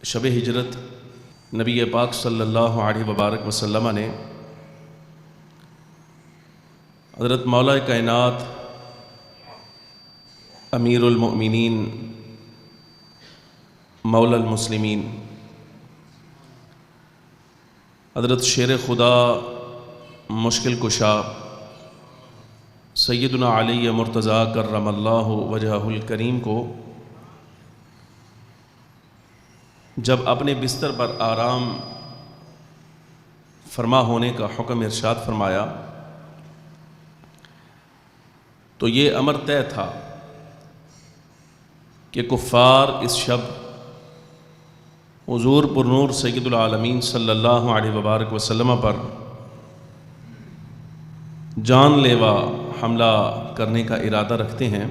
شب ہجرت نبی پاک صلی اللہ علیہ وبارک وسلم نے حضرت مولا کائنات امیر المؤمنین مولا المسلمین حضرت شیر خدا مشکل کشا سیدنا علی مرتضیٰ کرم اللہ وجہہ الکریم کو جب اپنے بستر پر آرام فرما ہونے کا حکم ارشاد فرمایا تو یہ امر طے تھا کہ کفار اس شب حضور پر نور سید العالمین صلی اللہ علیہ وبارک وسلم پر جان لیوا حملہ کرنے کا ارادہ رکھتے ہیں۔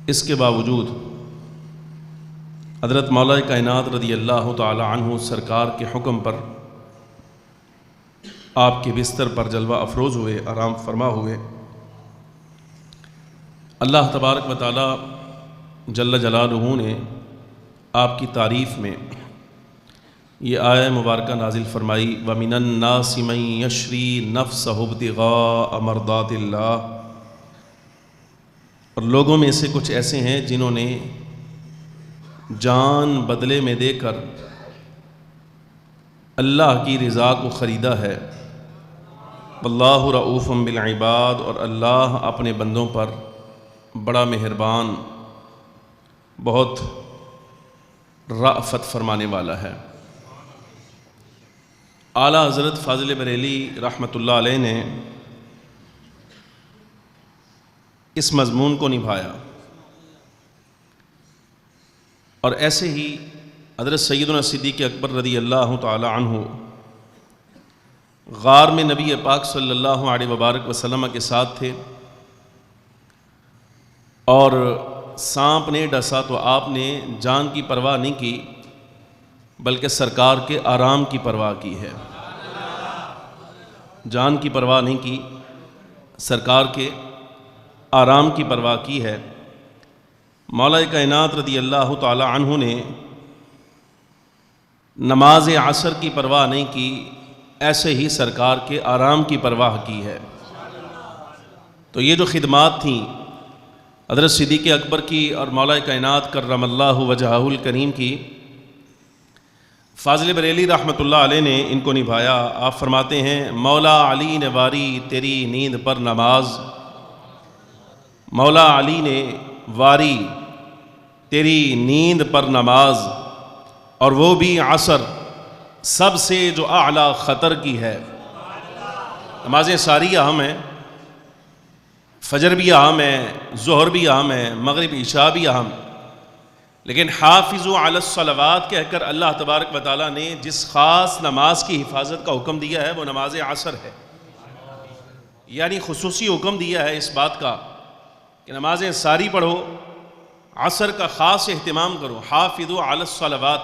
اس کے باوجود حضرت مولا کائنات رضی اللہ تعالی عنہ سرکار کے حکم پر آپ کے بستر پر جلوہ افروز ہوئے، آرام فرما ہوئے۔ اللہ تبارک و تعالی جل جلالہ نے آپ کی تعریف میں یہ آیہ مبارکہ نازل فرمائی وَمِنَ النَّاسِ مَن يَشْرِي نَفْسَهُ ابْتِغَاءَ مَرْضَاتِ اللَّهِ، اور لوگوں میں سے کچھ ایسے ہیں جنہوں نے جان بدلے میں دے کر اللہ کی رضا کو خریدا ہے۔ واللہ رؤوف بالعباد، اور اللہ اپنے بندوں پر بڑا مہربان، بہت رأفت فرمانے والا ہے۔ اعلیٰ حضرت فاضل بریلی رحمۃ اللہ علیہ نے اس مضمون کو نبھایا، اور ایسے ہی حضرت سیدنا صدیق اکبر رضی اللہ تعالی عنہ غار میں نبی پاک صلی اللہ علیہ وبارک وسلم کے ساتھ تھے، اور سانپ نے ڈسا تو آپ نے جان کی پرواہ نہیں کی بلکہ سرکار کے آرام کی پرواہ کی ہے۔ جان کی پرواہ نہیں کی، سرکار کے آرام کی پرواہ کی ہے۔ مولا کائنات رضی اللہ تعالی عنہ نے نماز عصر کی پرواہ نہیں کی، ایسے ہی سرکار کے آرام کی پرواہ کی ہے۔ تو یہ جو خدمات تھیں حضرت صدیق اکبر کی اور مولا کائنات کرم اللہ وجہہ الکریم کی، فاضل بریلی رحمۃ اللہ علیہ نے ان کو نبھایا۔ آپ فرماتے ہیں مولا علی نے واری تیری نیند پر نماز، مولا علی نے واری تیری نیند پر نماز، اور وہ بھی عصر، سب سے جو اعلیٰ خطر کی ہے۔ نمازیں ساری اہم ہیں، فجر بھی اہم ہے، ظہر بھی اہم ہے، مغرب عشاء بھی اہم، لیکن حافظوا علی الصلوات کہہ کر اللہ تبارک و تعالیٰ نے جس خاص نماز کی حفاظت کا حکم دیا ہے وہ نماز عصر ہے۔ یعنی خصوصی حکم دیا ہے اس بات کا کہ نمازیں ساری پڑھو، عصر کا خاص اہتمام کرو۔ حافظوا علی الصلوات،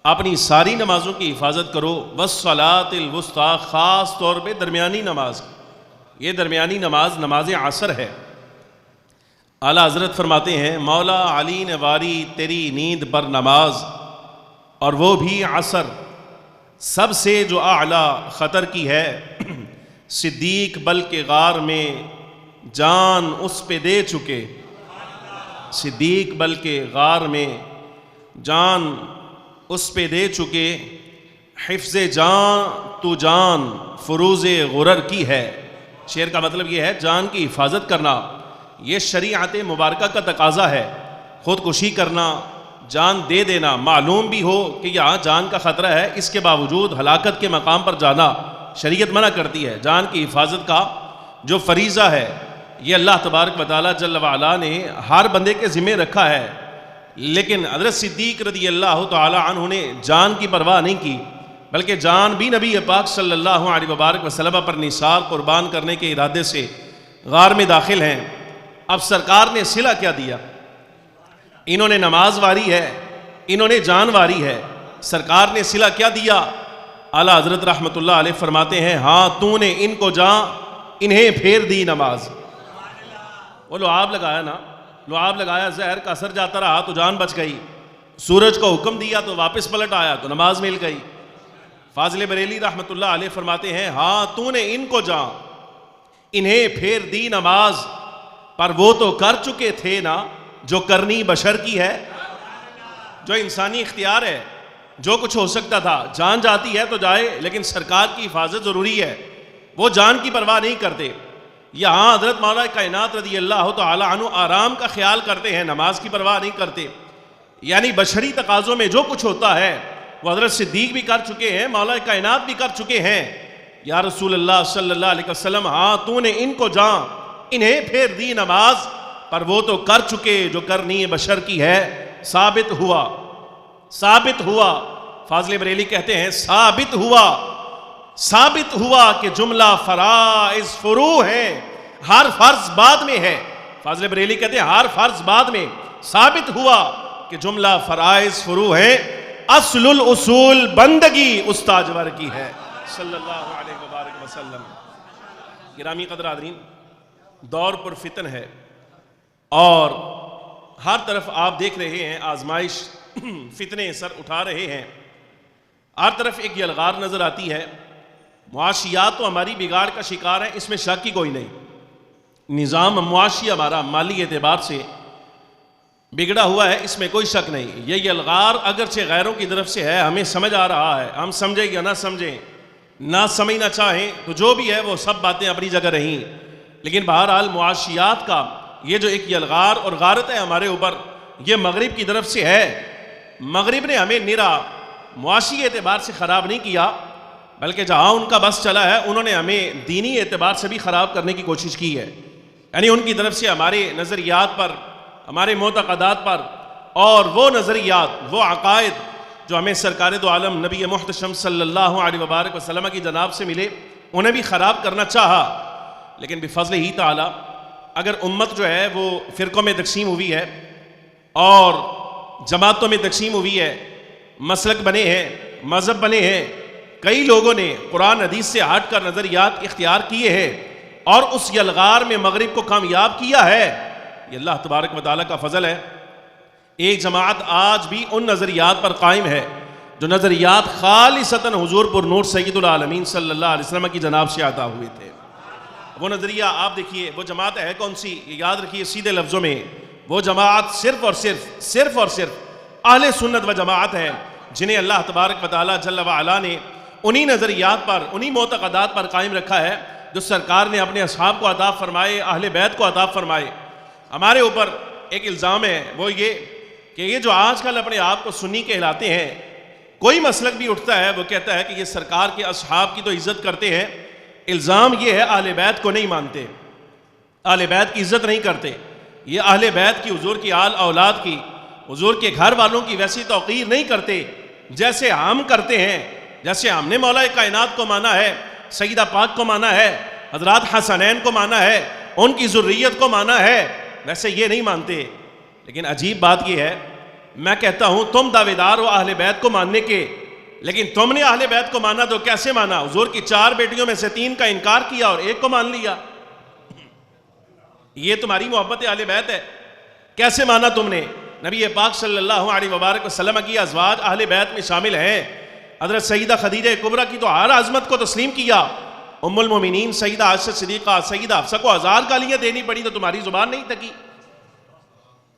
اپنی ساری نمازوں کی حفاظت کرو۔ والصلاۃ الوسطیٰ، خاص طور پہ درمیانی نماز، یہ درمیانی نماز نماز عصر ہے۔ اعلیٰ حضرت فرماتے ہیں مولا علی نے واری تیری نیند پر نماز، اور وہ بھی عصر، سب سے جو اعلیٰ خطر کی ہے۔ صدیق بلکہ غار میں جان اس پہ دے چکے، صدیق بلکہ غار میں جان اس پہ دے چکے، حفظ جان تو جان فروز غرر کی ہے۔ شعر کا مطلب یہ ہے جان کی حفاظت کرنا یہ شریعت مبارکہ کا تقاضا ہے۔ خودکشی کرنا، جان دے دینا، معلوم بھی ہو کہ یہاں جان کا خطرہ ہے، اس کے باوجود ہلاکت کے مقام پر جانا شریعت منع کرتی ہے۔ جان کی حفاظت کا جو فریضہ ہے یہ اللہ تبارک و تعالیٰ جل وعلا نے ہر بندے کے ذمہ رکھا ہے، لیکن حضرت صدیق رضی اللہ تعالی عنہ نے جان کی پرواہ نہیں کی، بلکہ جان بھی نبی پاک صلی اللہ علیہ وبارک وسلم پر نثار قربان کرنے کے ارادے سے غار میں داخل ہیں۔ اب سرکار نے صلہ کیا دیا؟ انہوں نے نماز واری ہے، انہوں نے جان واری ہے، سرکار نے صلہ کیا دیا؟ اعلیٰ حضرت رحمۃ اللہ علیہ فرماتے ہیں ہاں تو نے ان کو جان انہیں پھیر دی نماز۔ وہ لعاب لگایا نا، لعاب لگایا، زہر کا اثر جاتا رہا تو جان بچ گئی۔ سورج کو حکم دیا تو واپس پلٹ آیا تو نماز مل گئی۔ فاضل بریلی رحمۃ اللہ علیہ فرماتے ہیں ہاں تو نے ان کو جان انہیں پھیر دی نماز، پر وہ تو کر چکے تھے نا جو کرنی بشر کی ہے۔ جو انسانی اختیار ہے، جو کچھ ہو سکتا تھا، جان جاتی ہے تو جائے، لیکن سرکار کی حفاظت ضروری ہے، وہ جان کی پرواہ نہیں کرتے۔ یہاں حضرت مولا کائنات رضی اللہ تعالی عنہ آرام کا خیال کرتے ہیں، نماز کی پرواہ نہیں کرتے۔ یعنی بشری تقاضوں میں جو کچھ ہوتا ہے وہ حضرت صدیق بھی کر چکے ہیں، مولا کائنات بھی کر چکے ہیں۔ یا رسول اللہ صلی اللہ علیہ وسلم ہاں تو نے ان کو جان انہیں پھیر دی نماز، پر وہ تو کر چکے جو کرنی بشر کی ہے۔ ثابت ہوا فاضل بریلی کہتے ہیں ثابت ہوا کہ جملہ فرائض فروع ہے، ہر فرض بعد میں ہے۔ فاضل بریلی کہتے ہیں ہر فرض بعد میں، ثابت ہوا کہ جملہ فرائض فروع ہے، اصل الاصول بندگی استاجور کی ہے صلی اللہ علیہ وآلہ وسلم۔ گرامی قدر حاضرین، دور پر فتن ہے اور ہر طرف آپ دیکھ رہے ہیں آزمائش، فتنے سر اٹھا رہے ہیں، ہر طرف ایک یلغار نظر آتی ہے۔ معاشیات تو ہماری بگاڑ کا شکار ہے، اس میں شک ہی کوئی نہیں۔ نظام معاشی ہمارا مالی اعتبار سے بگڑا ہوا ہے، اس میں کوئی شک نہیں۔ یہ یلغار اگرچہ غیروں کی طرف سے ہے، ہمیں سمجھ آ رہا ہے، ہم سمجھیں یا نہ سمجھیں، نہ سمجھنا چاہیں تو جو بھی ہے وہ سب باتیں اپنی جگہ رہیں، لیکن بہرحال معاشیات کا یہ جو ایک یلغار اور غارت ہے ہمارے اوپر، یہ مغرب کی طرف سے ہے۔ مغرب نے ہمیں نرا معاشی اعتبار سے خراب نہیں کیا، بلکہ جہاں ان کا بس چلا ہے انہوں نے ہمیں دینی اعتبار سے بھی خراب کرنے کی کوشش کی ہے۔ یعنی ان کی طرف سے ہمارے نظریات پر، ہمارے معتقدات پر، اور وہ نظریات، وہ عقائد جو ہمیں سرکار دو عالم نبی محتشم صلی اللہ علیہ وآلہ وسلم کی جناب سے ملے، انہیں بھی خراب کرنا چاہا۔ لیکن بفضل ہی تعالی اگر امت جو ہے وہ فرقوں میں تقسیم ہوئی ہے اور جماعتوں میں تقسیم ہوئی ہے، مسلک بنے ہیں، مذہب بنے ہیں، کئی لوگوں نے قرآن حدیث سے ہٹ کر نظریات اختیار کیے ہیں اور اس یلغار میں مغرب کو کامیاب کیا ہے، یہ اللہ تبارک و تعالیٰ کا فضل ہے۔ ایک جماعت آج بھی ان نظریات پر قائم ہے جو نظریات خالصتاً حضور پر نور سید العالمین صلی اللہ علیہ وسلم کی جناب سے عطا ہوئے تھے۔ وہ نظریہ آپ دیکھیے، وہ جماعت ہے کون سی؟ یہ یاد رکھیے سیدھے لفظوں میں، وہ جماعت صرف اور صرف اہل سنت و جماعت ہے، جنہیں اللہ تبارک و تعالیٰ جل وعلا نے انہی نظریات پر، انہی معتقدات پر قائم رکھا ہے جو سرکار نے اپنے اصحاب کو عطا فرمائے، اہل بیت کو عطا فرمائے۔ ہمارے اوپر ایک الزام ہے، وہ یہ کہ یہ جو آج کل اپنے آپ کو سنی کہلاتے ہیں، کوئی مسلک بھی اٹھتا ہے وہ کہتا ہے کہ یہ سرکار کے اصحاب کی تو عزت کرتے ہیں، الزام یہ ہے اہل بیت کو نہیں مانتے، اہل بیت کی عزت نہیں کرتے، یہ اہل بیت کی، حضور کی آل اولاد کی، حضور کے گھر والوں کی ویسی توقیر نہیں کرتے جیسے ہم کرتے ہیں۔ جیسے ہم نے مولا کائنات کو مانا ہے، سیدہ پاک کو مانا ہے، حضرات حسنین کو مانا ہے، ان کی ذریت کو مانا ہے، ویسے یہ نہیں مانتے۔ لیکن عجیب بات یہ ہے، میں کہتا ہوں تم دعویدار دار ہو اہل بیت کو ماننے کے، لیکن تم نے اہل بیت کو مانا تو کیسے مانا؟ حضور کی 4 بیٹیوں میں سے 3 کا انکار کیا اور 1 کو مان لیا۔ یہ تمہاری محبت اہل بیت ہے؟ کیسے مانا تم نے؟ نبی پاک صلی اللہ علیہ وآلہ وسلم کی ازواج اہل بیت میں شامل ہیں۔ حضرت سیدہ خدیجہ کبریٰ کی تو ہر عظمت کو تسلیم کیا، ام المومنین سیدہ عائشہ صدیقہ، سیدہ حفصہ کو 1000 گالیاں دینی پڑی تو تمہاری زبان نہیں تکی۔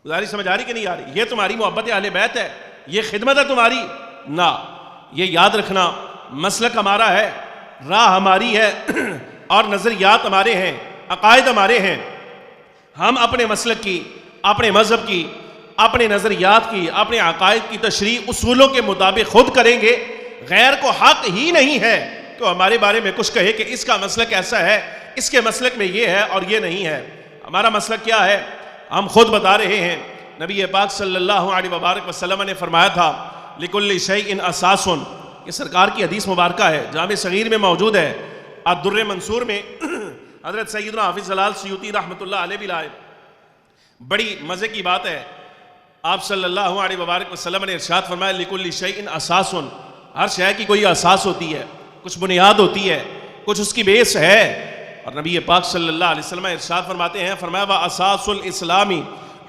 گزاری سمجھ آ رہی کہ نہیں آ رہی؟ یہ تمہاری محبت اہل بیت ہے، یہ خدمت ہے تمہاری؟ نہ، یہ یاد رکھنا، مسلک ہمارا ہے، راہ ہماری ہے اور نظریات ہمارے ہیں، عقائد ہمارے ہیں۔ ہم اپنے مسلک کی، اپنے مذہب کی، اپنے نظریات کی، اپنے عقائد کی تشریح اصولوں کے مطابق خود کریں گے۔ غیر کو حق ہی نہیں ہے کہ ہمارے بارے میں کچھ کہے کہ اس کا مسلک ایسا ہے، اس کے مسلک میں یہ ہے اور یہ نہیں ہے۔ ہمارا مسلک کیا ہے؟ ہم خود بتا رہے ہیں، نبی پاک صلی اللہ علیہ وآلہ وسلم نے فرمایا تھا لِكُلِّ شَيْءٍ أَسَاسٌ، یہ سرکار کی حدیث مبارکہ ہے، جامع صغیر میں موجود ہے، الدر منصور میں حضرت سیدنا حافظ جلال سیوطی رحمۃ اللہ علیہ بھی لائے۔ بڑی مزے کی بات ہے، آپ صلی اللہ علیہ وآلہ وسلم نے ارشاد فرمایا لِكُلِّ شَيْءٍ أَسَاسٌ، ہر شے کی کوئی اساس ہوتی ہے، کچھ بنیاد ہوتی ہے، کچھ اس کی بیس ہے۔ اور نبی پاک صلی اللہ علیہ وسلم ارشاد فرماتے ہیں، فرمایا وَأَسَاسُ الْإِسْلَامِ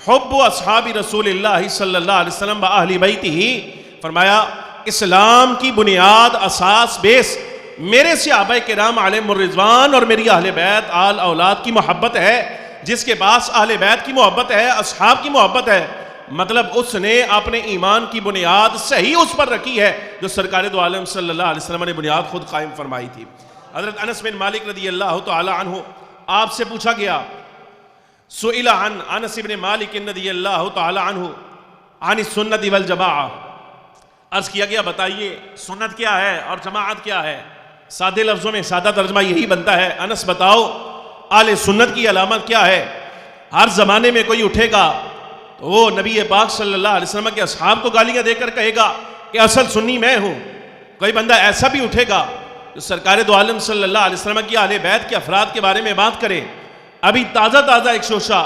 حب اصحاب رسول اللہ صلی اللہ علیہ وسلم و اہل بیتہ، فرمایا اسلام کی بنیاد، اساس، بیس میرے صحابہ کرام علیہم الرضوان اور میری اہل بیت آل اولاد کی محبت ہے۔ جس کے پاس اہل بیت کی محبت ہے، اصحاب کی محبت ہے، مطلب اس نے اپنے ایمان کی بنیاد صحیح اس پر رکھی ہے جو سرکار دو عالم صلی اللہ علیہ وسلم نے بنیاد خود قائم فرمائی تھی۔ حضرت انس بن مالک رضی اللہ تعالی عنہ، آپ سے پوچھا گیا، سئل عن انس بن مالک رضی اللہ تعالی عنہ عن السنت والجماعہ، عرض کیا گیا بتائیے سنت کیا ہے اور جماعت کیا ہے؟ سادے لفظوں میں سادہ ترجمہ یہی بنتا ہے، انس بتاؤ اہل سنت کی علامت کیا ہے؟ ہر زمانے میں کوئی اٹھے گا تو وہ نبی پاک صلی اللہ علیہ وسلم کے اصحاب کو گالیاں دے کر کہے گا کہ اصل سنی میں ہوں۔ کوئی بندہ ایسا بھی اٹھے گا جو سرکار دو عالم صلی اللہ علیہ وسلم کی اہل بیت کے افراد کے بارے میں بات کرے۔ ابھی تازہ ایک شوشہ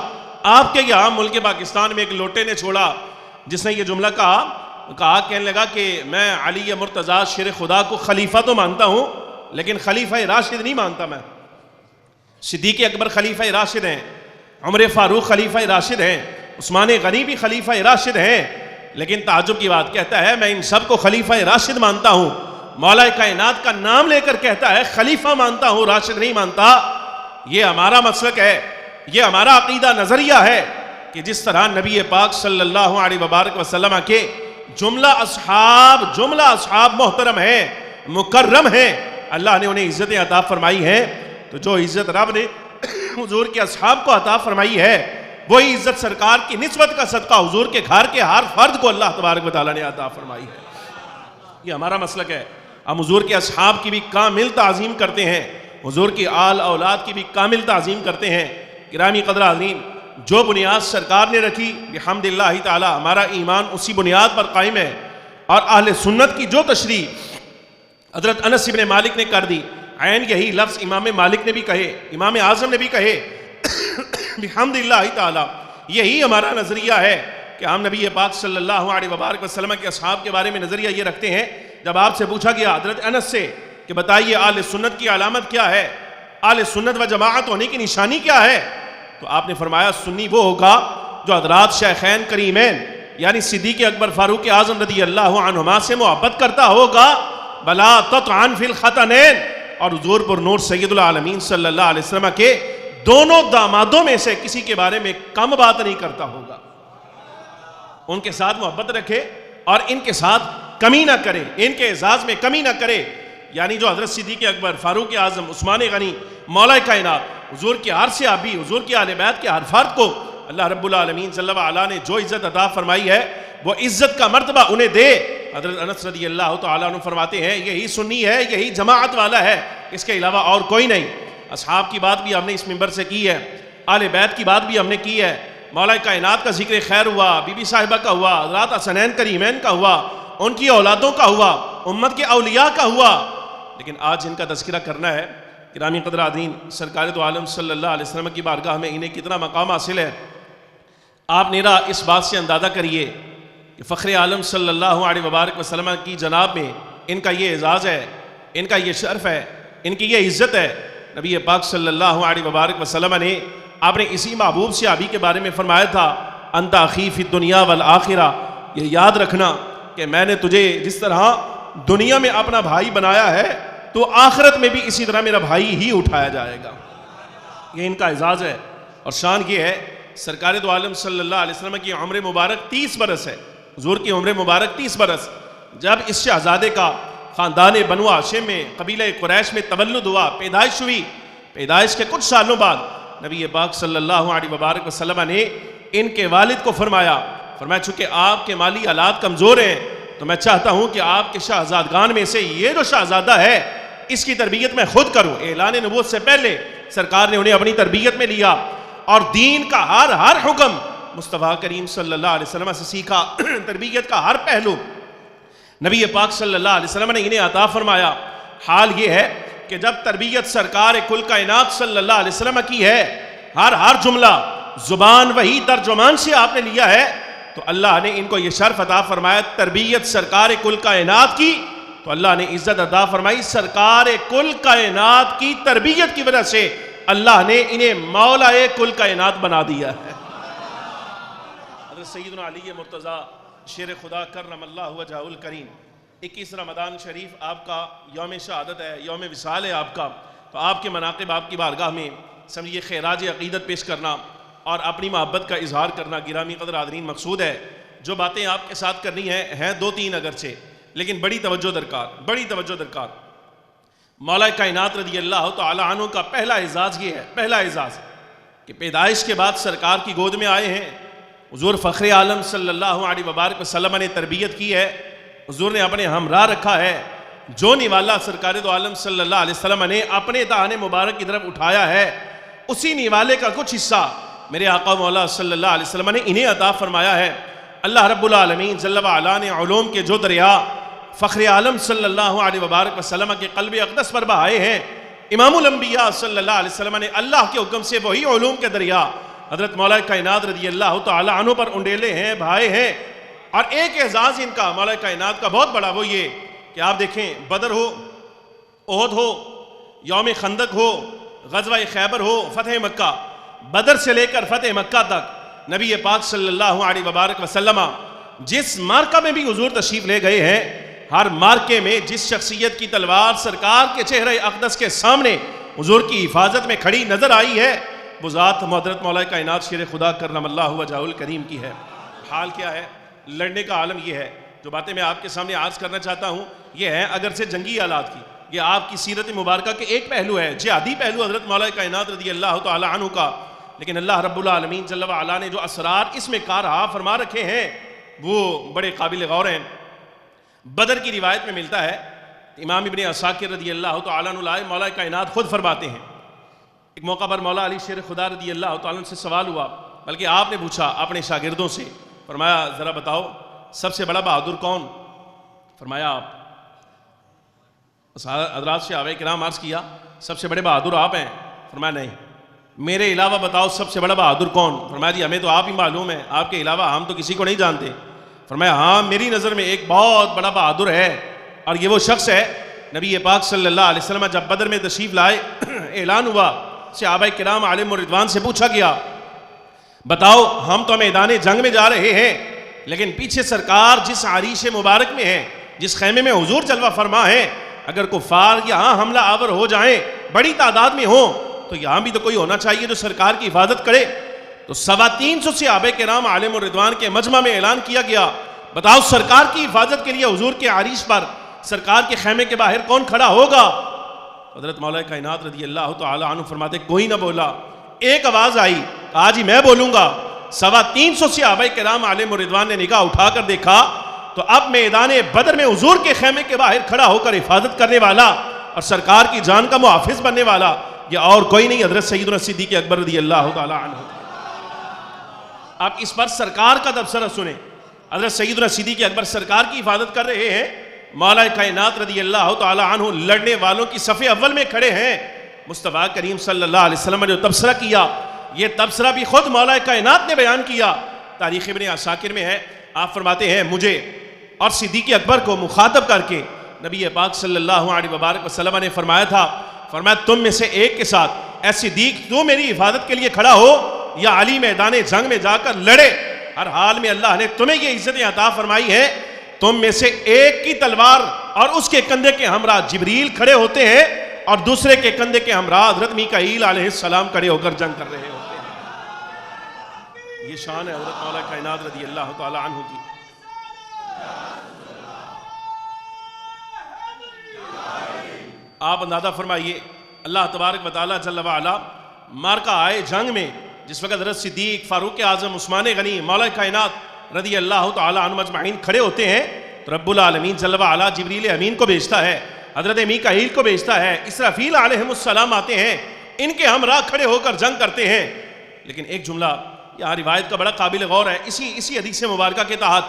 آپ کے یہاں ملک پاکستان میں ایک لوٹے نے چھوڑا جس نے یہ جملہ کہا کہنے لگا کہ میں علی مرتضیٰ شیر خدا کو خلیفہ تو مانتا ہوں لیکن خلیفہ راشد نہیں مانتا۔ میں صدیق اکبر خلیفہ راشد ہیں، عمر فاروق خلیفہ راشد ہیں، عثمان غنی بھی خلیفہ راشد ہیں، لیکن تعجب کی بات کہتا ہے میں ان سب کو خلیفہ راشد مانتا ہوں۔ مولا کائنات کا نام لے کر کہتا ہے خلیفہ مانتا ہوں، راشد نہیں مانتا۔ یہ ہمارا مسلک ہے، یہ ہمارا عقیدہ نظریہ ہے کہ جس طرح نبی پاک صلی اللہ علیہ وبارک وسلم کے جملہ اصحاب محترم ہیں، مکرم ہیں، اللہ نے انہیں عزتیں عطا فرمائی ہیں، تو جو عزت رب نے حضور کے اصحاب کو عطا فرمائی ہے وہی عزت سرکار کی نسبت کا صدقہ حضور کے گھر کے ہر فرد کو اللہ تبارک و تعالیٰ نے عطا فرمائی ہے۔ یہ ہمارا مسلک ہے۔ ہم حضور کے اصحاب کی بھی کامل تعظیم کرتے ہیں، حضور کی آل اولاد کی بھی کامل تعظیم کرتے ہیں۔ گرامی قدر حاضرین، جو بنیاد سرکار نے رکھی بحمد اللہ تعالی ہمارا ایمان اسی بنیاد پر قائم ہے، اور اہل سنت کی جو تشریح حضرت انس بن مالک نے کر دی، عین یہی لفظ امام مالک نے بھی کہے، امام اعظم نے بھی کہے بحمد اللہ تعالی۔ یہی ہمارا نظریہ ہے کہ ہم نبی پاک صلی اللہ علیہ وبارک وسلم کے اصحاب کے بارے میں نظریہ یہ رکھتے ہیں۔ جب آپ سے پوچھا گیا حضرت انس سے کہ بتائیے اہل سنت کی علامت کیا ہے، اہل سنت و جماعت ہونے کی نشانی کیا ہے، تو آپ نے فرمایا سنی وہ ہوگا جو حضرات شیخین کریمین یعنی صدیق اکبر فاروق اعظم رضی اللہ عنہما سے محبت کرتا ہوگا، بلا تطعن فی الختنین، اور حضور پر نور سید العالمین صلی اللہ علیہ وسلم کے دونوں دامادوں میں سے کسی کے بارے میں کم بات نہیں کرتا ہوگا، ان کے ساتھ محبت رکھے اور ان کے ساتھ کمی نہ کرے، ان کے اعزاز میں کمی نہ کرے۔ یعنی جو حضرت صدیق اکبر، فاروق اعظم، عثمان غنی، مولا کائنات، حضور کے ہر صحابی، حضور کی اہل بیت کے ہر فرد کو اللہ رب العالمین صلی اللہ علیہ نے جو عزت عطا فرمائی ہے وہ عزت کا مرتبہ انہیں دے۔ حضرت انس رضی اللہ تعالیٰ عنہ فرماتے ہیں یہی سنی ہے، یہی جماعت والا ہے، اس کے علاوہ اور کوئی نہیں۔ اصحاب کی بات بھی ہم نے اس منبر سے کی ہے، اہل بیت کی بات بھی ہم نے کی ہے، مولا کائنات کا ذکر خیر ہوا، بی بی صاحبہ کا ہوا، حضرات حسنین کریمین کا ہوا، ان کی اولادوں کا ہوا، امت کے اولیاء کا ہوا، لیکن آج جن کا تذکرہ کرنا ہے گرامی قدر حاضرین، سرکار دو عالم صلی اللہ علیہ وسلم کی بارگاہ میں انہیں کتنا مقام حاصل ہے۔ آپ میرا اس بات سے اندازہ کریے کہ فخر عالم صلی اللہ علیہ وبارک وسلم کی جناب میں ان کا یہ اعزاز ہے، ان کا یہ شرف ہے، ان کی یہ عزت ہے۔ نبی پاک صلی اللہ علیہ وبارک وسلم نے آپ نے اسی محبوب صحابی کے بارے میں فرمایا تھا انت اخی فی الدنیا والآخرہ، یہ یاد رکھنا کہ میں نے تجھے جس طرح دنیا میں اپنا بھائی بنایا ہے تو آخرت میں بھی اسی طرح میرا بھائی ہی اٹھایا جائے گا۔ یہ ان کا اعزاز ہے اور شان یہ ہے۔ سرکار دو عالم صلی اللہ علیہ وسلم کی عمر مبارک 30 برس ہے، حضور کی عمر مبارک 30 برس۔ جب اس شہزادے کا خاندان بنو ہاشم میں قبیلہ قریش میں تولد ہوا، پیدائش ہوئی، پیدائش کے کچھ سالوں بعد نبی پاک صلی اللہ علیہ وبارک وسلم نے ان کے والد کو فرمایا چونکہ آپ کے مالی حالات کمزور ہیں تو میں چاہتا ہوں کہ آپ کے شہزادگان میں سے یہ جو شہزادہ ہے اس کی تربیت میں خود کروں۔ اعلان نبوت سے پہلے سرکار نے انہیں اپنی تربیت میں لیا اور دین کا ہر حکم مصطفیٰ کریم صلی اللہ علیہ وسلم سے سیکھا، تربیت کا ہر پہلو نبی پاک صلی اللہ علیہ وسلم نے انہیں عطا فرمایا۔ حال یہ ہے کہ جب تربیت سرکار کل کائنات صلی اللہ علیہ وسلم کی ہے، ہر جملہ زبان وہی ترجمان سے آپ نے لیا ہے، تو اللہ نے ان کو یہ شرف عطا فرمایا تربیت سرکار کل کائنات کی، تو اللہ نے عزت عطا فرمائی سرکار کل کائنات کی تربیت کی وجہ سے اللہ نے انہیں مولا کل کائنات بنا دیا ہے۔ حضرت سیدنا علی مرتضیٰ شیر خدا کرم اللہ وجہہ الکریم 21 رمضان شریف آپ کا یوم شہادت ہے، یوم وصال ہے آپ کا، تو آپ کے مناقب آپ کی بارگاہ میں سمجھیے خراج عقیدت پیش کرنا اور اپنی محبت کا اظہار کرنا گرامی قدر حاضرین مقصود ہے۔ جو باتیں آپ کے ساتھ کرنی ہیں 2-3 اگرچہ، لیکن بڑی توجہ درکار۔ مولا کائنات رضی اللہ تعالی عنہ کا پہلا اعزاز یہ ہے، پہلا اعزاز کہ پیدائش کے بعد سرکار کی گود میں آئے ہیں۔ حضور فخر عالم صلی اللہ علیہ وبارک وسلم نے تربیت کی ہے، حضور نے اپنے ہمراہ رکھا ہے، جو نوالا سرکار دو عالم صلی اللہ علیہ وسلم نے اپنے دہان مبارک کی طرف اٹھایا ہے، اسی نوالے کا کچھ حصہ میرے آقا مولا صلی اللہ علیہ وسلم نے انہیں عطا فرمایا ہے۔ اللہ رب العالمین جل وعلا نے علوم کے جو دریا فخر عالم صلی اللہ علیہ وبارک وسلم کے قلب اقدس پر بہائے ہیں، امام الانبیاء صلی اللہ علیہ وسلم نے اللہ کے حکم سے وہی علوم کے دریا حضرت مولا کائنات رضی اللہ تعالی عنہ پر انڈیلے ہیں، بہائے ہیں۔ اور ایک اعزاز ان کا مولا کائنات کا بہت بڑا وہ یہ کہ آپ دیکھیں، بدر ہو، احد ہو، یوم خندق ہو، غزوہ خیبر ہو، فتح مکہ، بدر سے لے کر فتح مکہ تک نبی پاک صلی اللہ علیہ وبارک وسلم جس مارکہ میں بھی حضور تشریف لے گئے ہیں، ہر مارکے میں جس شخصیت کی تلوار سرکار کے چہرہ اقدس کے سامنے حضور کی حفاظت میں کھڑی نظر آئی ہے، وہ ذات حضرت مولا کائنات شیر خدا کرم اللہ وجہہ الکریم کی ہے۔ حال کیا ہے؟ لڑنے کا عالم یہ ہے۔ جو باتیں میں آپ کے سامنے عرض کرنا چاہتا ہوں یہ ہے اگرچہ جنگی آلات کی، یہ آپ کی سیرت مبارکہ کے ایک پہلو ہے، جہادی پہلو حضرت مولا کائنات رضی اللہ تعالی عنہ کا، لیکن اللہ رب العالمین جل وعلا نے جو اسرار اس میں کارہا فرما رکھے ہیں وہ بڑے قابل غور ہیں۔ بدر کی روایت میں ملتا ہے، امام ابن عساکر رضی اللہ تعالیٰ عنہ لائے، مولا کائنات خود فرماتے ہیں، ایک موقع پر مولا علی شیر خدا رضی اللہ تعالیٰ عنہ سے سوال ہوا، بلکہ آپ نے پوچھا اپنے شاگردوں سے، فرمایا ذرا بتاؤ سب سے بڑا بہادر کون؟ فرمایا آپ۔ حضرات سے صحابہ کرام عرض کیا سب سے بڑے بہادر آپ ہیں؟ فرمایا نہیں۔ میرے علاوہ بتاؤ سب سے بڑا بہادر کون؟ فرمایا جی ہمیں تو آپ ہی معلوم ہے، آپ کے علاوہ ہم تو کسی کو نہیں جانتے۔ فرمایا ہاں میری نظر میں ایک بہت بڑا بہادر ہے، اور یہ وہ شخص ہے نبی پاک صلی اللہ علیہ وسلم جب بدر میں تشریف لائے، اعلان ہوا، صحابہ کرام علیہم الرضوان سے پوچھا گیا بتاؤ ہم تو میدان جنگ میں جا رہے ہیں، لیکن پیچھے سرکار جس عریش مبارک میں ہے، جس خیمے میں حضور جلوہ فرما ہے، اگر کفار یہاں حملہ آور ہو جائیں، بڑی تعداد میں ہوں، تو یہاں بھی تو کوئی ہونا چاہیے جو سرکار کی حفاظت کرے۔ تو 325 صحابہ کرام علیہم الرضوان کے مجمع میں اعلان کیا گیا بتاؤ سرکار کی حفاظت کے لیے حضور کے عریش پر، سرکار کے خیمے کے باہر کون کھڑا ہوگا؟ حضرت مولا کائنات رضی اللہ تعالی عنہ فرماتے کوئی نہ بولا، ایک آواز آئی، کہا جی میں بولوں گا۔ 325 صحابہ کرام علیہم الرضوان نے نگاہ اٹھا کر دیکھا تو اب میدان بدر میں حضور کے خیمے کے باہر کھڑا ہو کر حفاظت کرنے والا اور سرکار کی جان کا محافظ بننے والا یہ اور کوئی نہیں، حضرت سیدنا صدیق اکبر رضی اللہ تعالی عنہ۔ آپ اس پر سرکار کا تبصرہ سنیں، حضرت سیدنا صدیق اکبر سرکار کی حفاظت کر رہے ہیں، مولا کائنات رضی اللہ تعالی عنہ لڑنے والوں کی صف اول میں کھڑے ہیں۔ مصطفیٰ کریم صلی اللہ علیہ وسلم نے جو تبصرہ کیا، یہ تبصرہ بھی خود مولا کائنات نے بیان کیا، تاریخ ابن عساکر میں ہے۔ آپ فرماتے ہیں مجھے اور صدیق اکبر کو مخاطب کر کے نبی پاک صلی اللہ علیہ وبارک وسلم نے فرمایا تھا، فرمایا تم میں سے ایک کے ساتھ اے صدیق تو میری حفاظت کے لیے کھڑا ہو یا علی میدان جنگ میں جا کر لڑے، ہر حال میں اللہ نے تمہیں یہ عزتیں عطا فرمائی ہیں، تم میں سے ایک کی تلوار اور اس کے کندھے کے ہمراہ جبریل کھڑے ہوتے ہیں اور دوسرے کے کندھے کے ہمراہ حضرت میکائیل علیہ السلام کھڑے ہو کر جنگ کر رہے ہوتے ہیں۔ یہ شان ہے حضرت مولا کائنات رضی اللہ تعالی عنہ کی۔ آپ اندازہ فرمائیے اللہ تبارک و تعالی جل وعلا مارکہ آئے جنگ میں جس وقت حضرت صدیق، فاروق اعظم، عثمان غنی، مولا کائنات رضی اللہ تعالی عنہ مجمعین کھڑے ہوتے ہیں تو رب العالمین جل وعلا جبریل امین کو بھیجتا ہے، حضرت میکائیل کو بھیجتا ہے، اسرافیل علیہ السلام آتے ہیں، ان کے ہمراہ کھڑے ہو کر جنگ کرتے ہیں۔ لیکن ایک جملہ یہاں روایت کا بڑا قابل غور ہے، اسی حدیث مبارکہ کے تحت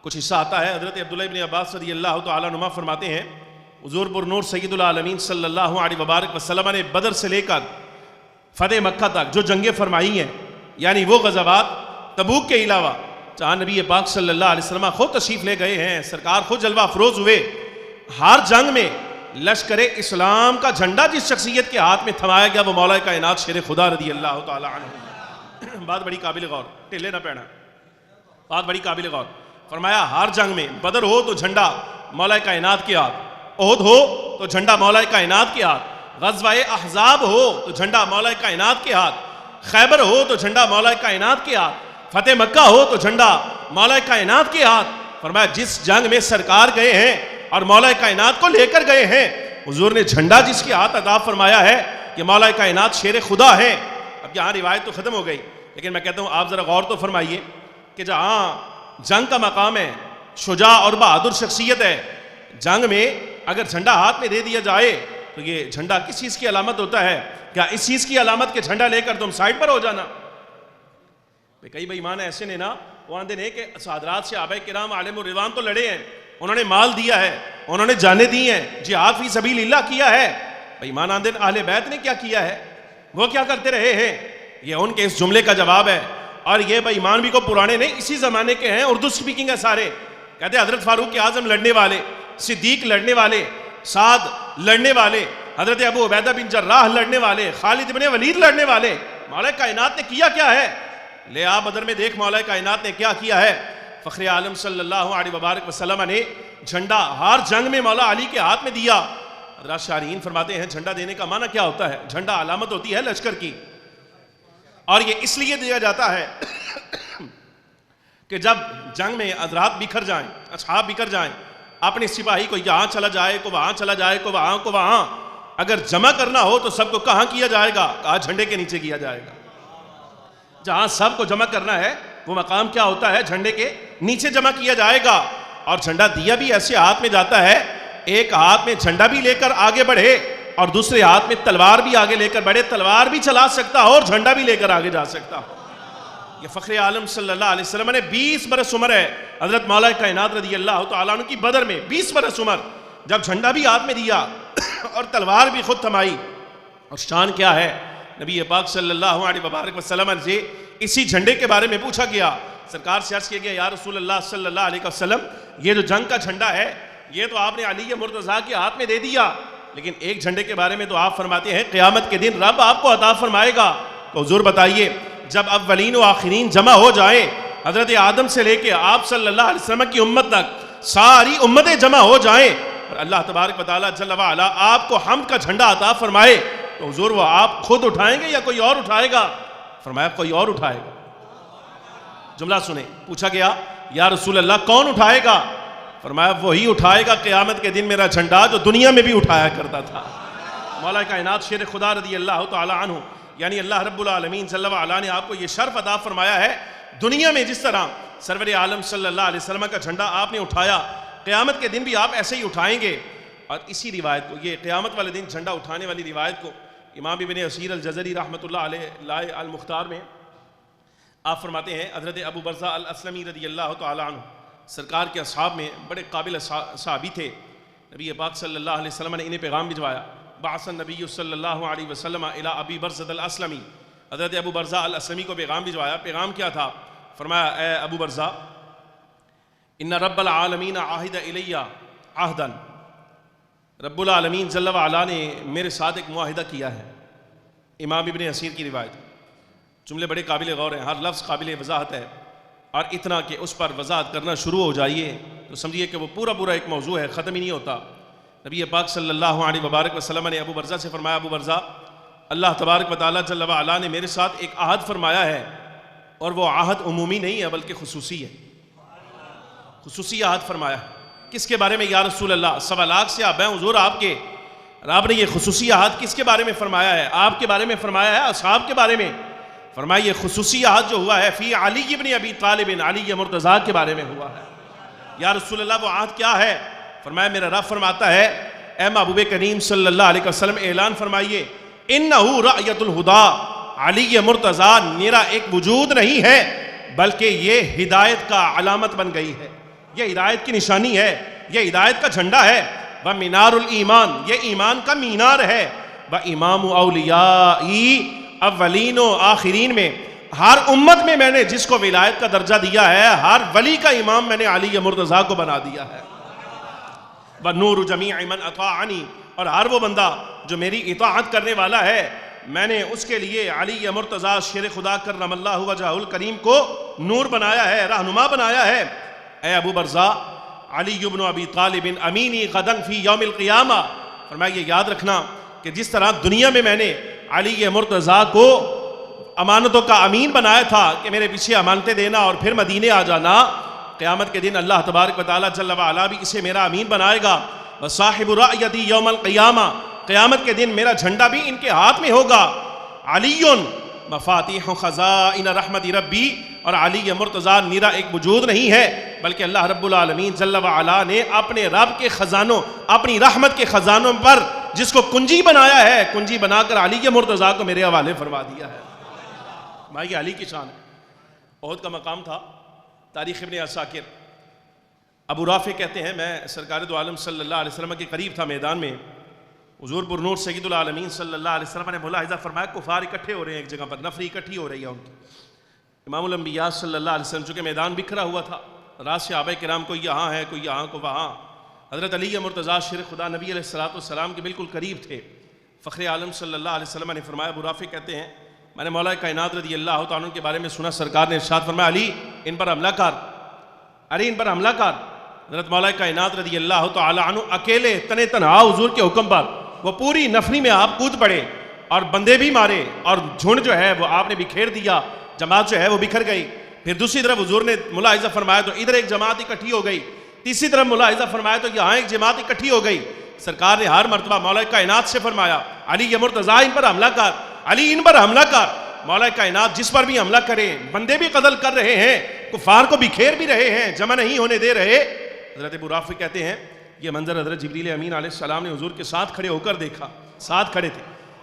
کچھ حصہ آتا ہے۔ حضرت عبداللہ ابن عباس رضی اللہ تعالی عنہ فرماتے ہیں حضور پر نور سید العالمین صلی اللہ علیہ وبارک وسلم نے بدر سے لے کر فتح مکہ تک جو جنگیں فرمائی ہیں، یعنی وہ غزوات تبوک کے علاوہ جہاں نبی پاک صلی اللہ علیہ وسلم خود تشریف لے گئے ہیں، سرکار خود جلوہ افروز ہوئے، ہر جنگ میں لشکر اسلام کا جھنڈا جس شخصیت کے ہاتھ میں تھمایا گیا وہ مولا کائنات شیر خدا رضی اللہ تعالی عنہ۔ بات بڑی قابل غور، ٹھلے نہ پینا۔ بات بڑی قابل غور. فرمایا ہر جنگ میں بدر ہو تو جھنڈا مولا کائنات کے ہاتھ، احد ہو تو جھنڈا مولا کائنات کے ہاتھ، غزوہ احزاب ہو تو جھنڈا مولا کائنات کے ہاتھ، خیبر ہو تو جھنڈا مولا کائنات کے ہاتھ، فتح مکہ ہو تو جھنڈا مولا کائنات کے ہاتھ. فرمایا جس جنگ میں سرکار گئے ہیں اور مولا کائنات کو لے کر گئے ہیں، حضور نے جھنڈا جس کے ہاتھ عطا فرمایا ہے کہ مولا کائنات شیر خدا ہے. اب یہاں روایت تو ختم ہو گئی، لیکن میں کہتا ہوں آپ ذرا غور تو فرمائیے کہ جہاں جنگ کا مقام ہے، شجاع اور بہادر شخصیت ہے، جنگ میں اگر جھنڈا ہاتھ میں دے دیا جائے تو یہ جھنڈا کس چیز کی علامت ہوتا ہے؟ کیا اس چیز کی علامت کہ جھنڈا لے کر تم سائڈ پر ہو جانا؟ کئی بے ایمان ایسے نے نا، وہ آندے نے کہ حضرات صحابہ کرام عالم الرضوان تو لڑے ہیں، انہوں نے مال دیا ہے، انہوں نے جانیں دی ہیں، جہاد فی سبیل اللہ کیا ہے. بے ایمان آندے اہل بیت نے کیا کیا ہے؟ وہ کیا کرتے رہے ہیں؟ یہ ان کے اس جملے کا جواب ہے. اور یہ بے ایمان بھی کو پرانے نہیں، اسی زمانے کے ہیں، اردو سپیکنگ ہے سارے. کہتے ہیں حضرت فاروق اعظم لڑنے والے، صدیق لڑنے والے، سعد لڑنے والے، حضرت ابو عبیدہ بن جراح لڑنے والے، خالد بن ولید لڑنے والے. مولا کائنات نے کیا کیا ہے؟ لے آپ بدر میں دیکھ مولا کائنات نے کیا کیا ہے. فخر عالم صلی اللہ علیہ وبارک وسلم نے جھنڈا ہر جنگ میں مولا علی کے ہاتھ میں دیا. حضرات شارحین فرماتے ہیں جھنڈا دینے کا معنی کیا ہوتا ہے؟ جھنڈا علامت ہوتی ہے لشکر کی، اور یہ اس لیے دیا جاتا ہے کہ جب جنگ میں حضرات بکھر جائیں، اصحاب بکھر جائیں، اپنے سپاہی کو یہاں چلا جائے، کو وہاں چلا جائے، کو وہاں کو وہاں، اگر جمع کرنا ہو تو سب کو کہاں کیا جائے گا؟ کہا جھنڈے کے نیچے کیا جائے گا. جہاں سب کو جمع کرنا ہے وہ مقام کیا ہوتا ہے؟ جھنڈے کے نیچے جمع کیا جائے گا. اور جھنڈا دیا بھی ایسے ہاتھ میں جاتا ہے، ایک ہاتھ میں جھنڈا بھی لے کر آگے بڑھے اور دوسرے ہاتھ میں تلوار بھی آگے لے کر بڑھے، تلوار بھی چلا سکتا ہو اور جھنڈا بھی لے کر آگے جا سکتا ہو. یہ فخر عالم صلی اللہ علیہ وسلم نے 20 برس عمر ہے حضرت مولا کائنات رضی اللہ تعالیٰ عنہ کی بدر میں، 20 برس عمر، جب جھنڈا بھی ہاتھ میں دیا اور تلوار بھی خود تھمائی. اور شان کیا ہے؟ نبی پاک صلی اللہ علیہ وبارک وسلم سے اسی جھنڈے کے بارے میں پوچھا گیا. سرکار سے عرض کیا گیا یا رسول اللہ صلی اللہ علیہ وسلم، یہ جو جنگ کا جھنڈا ہے یہ تو آپ نے علی مرتضیٰ کے ہاتھ میں دے دیا، لیکن ایک جھنڈے کے بارے میں تو آپ فرماتے ہیں قیامت کے دن رب آپ کو عطا فرمائے گا. تو حضور بتائیے جب اولین و آخرین جمع ہو جائیں، حضرت آدم سے لے کے آپ صلی اللہ علیہ وسلم کی امت تک ساری امتیں جمع ہو جائیں اور اللہ تبارک و تعالیٰ جل وعلا آپ کو حمد کا جھنڈا عطا فرمائے، تو حضور وہ آپ خود اٹھائیں گے یا کوئی اور اٹھائے گا؟ فرمایا کوئی اور اٹھائے گا. جملہ سنیں، پوچھا گیا یا رسول اللہ کون اٹھائے گا؟ فرمایا وہی اٹھائے گا قیامت کے دن میرا جھنڈا جو دنیا میں بھی اٹھایا کرتا تھا. مولا کائنات شیر خدا رضی اللہ تعالی عنہ، یعنی اللہ رب العالمین جل وعلا نے آپ کو یہ شرف عطا فرمایا ہے، دنیا میں جس طرح سرور عالم صلی اللہ علیہ وسلم کا جھنڈا آپ نے اٹھایا، قیامت کے دن بھی آپ ایسے ہی اٹھائیں گے. اور اسی روایت کو، یہ قیامت والے دن جھنڈا اٹھانے والی روایت کو امام ابن اسیر الجزری رحمۃ اللہ علیہ المختار میں آپ فرماتے ہیں حضرت ابو برزہ الاسلمی رضی اللہ تعالی عنہ سرکار کے اصحاب میں بڑے قابل صحابی تھے. نبی پاک صلی اللہ علیہ وسلم نے انہیں پیغام بھجوایا. بعث النبی صلی اللہ علیہ وسلم الی ابی برزہ الاسلمی، حضرت ابو برزہ الاسلمی کو پیغام بھجوایا. پیغام کیا تھا؟ فرمایا اے ابو برزہ، ان رب العالمین عاہد الی عہدا، رب العالمین جل وعلا نے میرے ساتھ ایک معاہدہ کیا ہے. امام ابن اسیر کی روایت. جملے بڑے قابل غور ہیں، ہر لفظ قابل وضاحت ہے، اور اتنا کہ اس پر وضاحت کرنا شروع ہو جائیے تو سمجھیے کہ وہ پورا ایک موضوع ہے، ختم ہی نہیں ہوتا. نبی پاک صلی اللہ علیہ وبارک وسلم نے ابو برزہ سے فرمایا ابو برزہ، اللہ تبارک و تعالیٰ جل وعلا نے میرے ساتھ ایک عہد فرمایا ہے، اور وہ عہد عمومی نہیں ہے بلکہ خصوصی ہے. خصوصی عہد فرمایا ہے. کس کے بارے میں یا رسول اللہ؟ 1.25 لاکھ سے آپ ہیں حضور آپ کے، اور آپ نے یہ خصوصی عہد کس کے بارے میں فرمایا ہے؟ آپ کے بارے میں فرمایا ہے، اصحاب کے بارے میں؟ فرمایا یہ خصوصی عہد جو ہوا ہے فی علی ابن ابی طالب، علی مرتضیٰ کے بارے میں ہوا ہے. یا رسول اللہ وہ عہد کیا ہے؟ فرمایا میرا رب فرماتا ہے اے محبوب کریم صلی اللہ علیہ وسلم اعلان فرمائیے انہو رأیت الہدا، علی مرتضیٰ میرا ایک وجود نہیں ہے بلکہ یہ ہدایت کا علامت بن گئی ہے، یہ ہدایت کی نشانی ہے، یہ ہدایت کا جھنڈا ہے. وَمِنَارُ الْإِيمَانِ، یہ ایمان کا مینار ہے. وَإِمَامُ أَوْلِيَائِي، اولین و آخرین میں ہر امت میں میں نے جس کو ولایت کا درجہ دیا ہے، ہر ولی کا امام میں نے علی مرتضیٰ کو بنا دیا ہے. وَنُورُ جَمِيعِ مَنْ أَطَاعَنِي، اور ہر وہ بندہ جو میری اطاعت کرنے والا ہے میں نے اس کے لیے علی مرتضیٰ شیر خدا کرم اللہ وجہہ الکریم کو نور بنایا ہے، رہنما بنایا ہے۔ اے ابو برزا، علی بن ابی طالب امینی غدن فی یوم القیامہ، فرمایا یہ یاد رکھنا کہ جس طرح دنیا میں نے علی مرتضیٰ کو امانتوں کا امین بنایا تھا کہ میرے پیچھے امانتیں دینا اور پھر مدینے آ جانا، قیامت کے دن اللہ تبارک و تعالیٰ جل وعلا بھی اسے میرا امین بنائے گا۔ وصاحب رأیتی یوم القیامہ، قیامت کے دن میرا جھنڈا بھی ان کے ہاتھ میں ہوگا۔ علی مفاتیح خزائن رحمت ربی، اور علی مرتضیٰ نیرا ایک وجود نہیں ہے بلکہ اللہ رب العالمین جل وعلا نے اپنے رب کے خزانوں، اپنی رحمت کے خزانوں پر جس کو کنجی بنایا ہے، کنجی بنا کر علی مرتضیٰ کو میرے حوالے فرما دیا ہے۔ بھائی علی کی شان ہے۔ احد کا مقام تھا، تاریخ ابن عساکر، ابو رافع کہتے ہیں میں سرکار دو عالم صلی اللہ علیہ وسلم کے قریب تھا میدان میں، حضور پر نور سید العالمین صلی اللہ علیہ وسلم نے ملاحظہ فرمایا کفار اکٹھے ہو رہے ہیں ایک جگہ پر، نفری اکٹھی ہو رہی ہے ان کی۔ امام الانبیاء صلی اللہ علیہ وسلم چونکہ میدان بکھرا ہوا تھا، رات صحابہ کرام کوئی یہاں ہے، کوئی یہاں، کو وہاں، حضرت علی مرتضیٰ شیر خدا نبی علیہ السلام کے بالکل قریب تھے۔ فخر عالم صلی اللہ علیہ وسلم نے فرمایا، ابو رافع کہتے ہیں میں نے مولا کائنات رضی اللہ تعالیٰ عنہ کے بارے میں سنا، سرکار نے ارشاد فرمایا علی ان پر حملہ کر، علی ان پر حملہ کر۔ حضرت مولا کائنات رضی اللہ تعالیٰ عنہ اکیلے تنے تنہا حضور کے حکم پر وہ پوری نفری میں آپ کود پڑے اور بندے بھی مارے، اور جھنڈ جو ہے وہ آپ نے بکھیر دیا، جماعت جو ہے وہ بکھر گئی۔ پھر دوسری طرف حضور نے ملاحظہ فرمایا تو ادھر ایک جماعت اکٹھی ہو گئی، تیسری طرف ملاحظہ فرمایا تو یہاں ایک جماعت اکٹھی ہو گئی۔ سرکار نے ہر مرتبہ مولا کائنات سے فرمایا علی مرتضیٰ ان پر حملہ کر، علی ان پر حملہ کر۔ مولا کائنات جس پر بھی حملہ کرے، بندے بھی قتل کر رہے ہیں، کفار کو بکھیر بھی رہے ہیں، جمع نہیں ہونے دے رہے۔ حضرت ابو رافع کہتے ہیں یہ منظر حضرت جبریل امین علیہ السلام نے حضور کے ساتھ کھڑے ہو کر دیکھا، ساتھ کھڑے تھے۔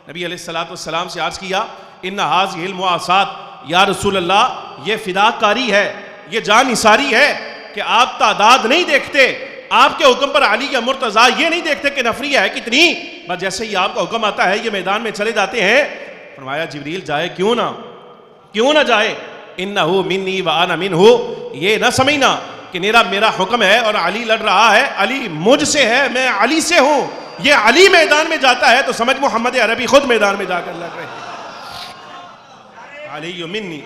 نبی علیہ السلام سے عرض کیا ان هذه المواسات، یا رسول اللہ یہ فداکاری ہے، یہ جان نثاری ہے کہ آپ تعداد نہیں دیکھتے، آپ کے حکم پر علی یا مرتضیٰ یہ نہیں دیکھتے کہ نفری ہے کتنی، بس جیسے ہی آپ کا حکم آتا ہے یہ میدان میں چلے جاتے ہیں۔ فرمایا جبریل جائے کیوں نہ جائے، انہو منی وانا منہو، یہ نہ سمجھنا کہ میرا حکم ہے اور علی لڑ رہا ہے، علی مجھ سے ہے، میں علی سے ہوں۔ یہ علی میدان میں جاتا ہے تو سمجھ محمد عربی خود میدان میں جا کر لڑ رہے ہیں۔ علی منی